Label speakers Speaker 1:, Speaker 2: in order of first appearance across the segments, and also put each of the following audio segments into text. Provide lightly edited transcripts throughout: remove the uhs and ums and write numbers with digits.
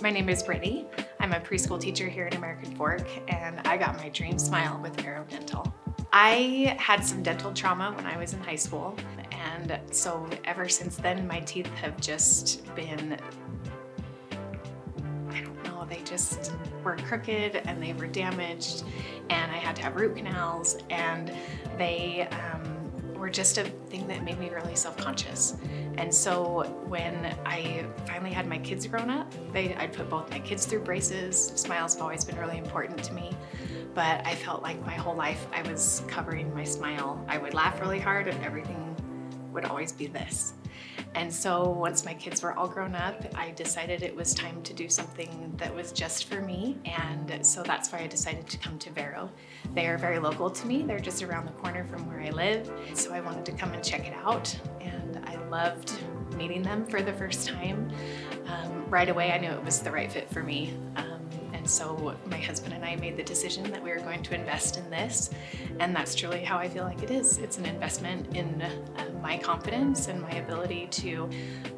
Speaker 1: My name is Brittney. I'm a preschool teacher here at American Fork, and I got my dream smile with Vero Dental. I had some dental trauma when I was in high school, and so ever since then my teeth have just been, I don't know, they just were crooked and they were damaged, and I had to have root canals, and they were just a thing that made me really self-conscious. And so when I finally had my kids grown up, I'd put both my kids through braces. Smiles have always been really important to me, but I felt like my whole life I was covering my smile. I would laugh really hard and everything would always be this. And so once my kids were all grown up, I decided it was time to do something that was just for me. And so that's why I decided to come to Vero. They are very local to me. They're just around the corner from where I live. So I wanted to come and check it out. And I loved meeting them for the first time. Right away, I knew it was the right fit for me. And so my husband and I made the decision that we were going to invest in this, and that's truly how I feel like it is. It's an investment in my confidence and my ability to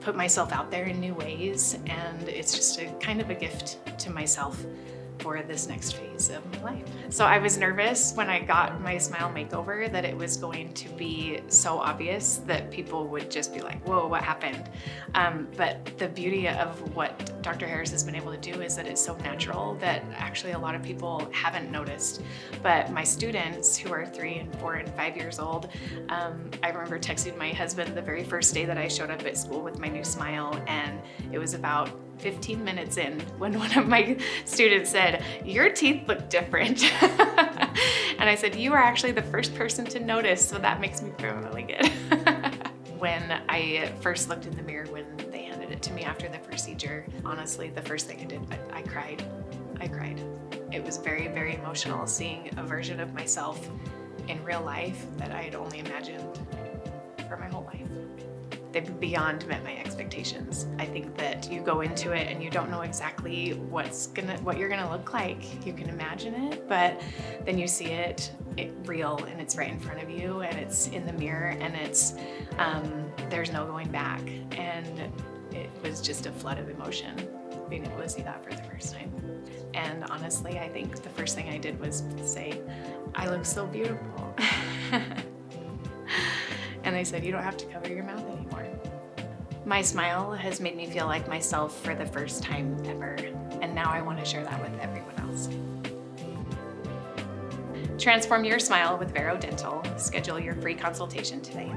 Speaker 1: put myself out there in new ways, and it's just a kind of a gift to myself for this next phase of my life. So I was nervous when I got my smile makeover that it was going to be so obvious that people would just be like, whoa, what happened? But the beauty of what Dr. Harris has been able to do is that it's so natural that actually a lot of people haven't noticed. But my students who are 3 and 4 and 5 years old, I remember texting my husband the very first day that I showed up at school with my new smile, and it was about 15 minutes in when one of my students said, "Your teeth look different." And I said, "You are actually the first person to notice, so that makes me feel really good." When I first looked in the mirror when they handed it to me after the procedure, honestly, the first thing I did, I cried. I cried. It was very, very emotional seeing a version of myself in real life that I had only imagined for my whole life. They've beyond met my expectations. I think that you go into it and you don't know exactly what you're gonna look like. You can imagine it, but then you see it real, and it's right in front of you, and it's in the mirror, and it's there's no going back. And it was just a flood of emotion being able to see that for the first time. And honestly, I think the first thing I did was say, "I look so beautiful." And they said, "You don't have to cover your mouth anymore." My smile has made me feel like myself for the first time ever, and now I want to share that with everyone else. Transform your smile with Vero Dental. Schedule your free consultation today.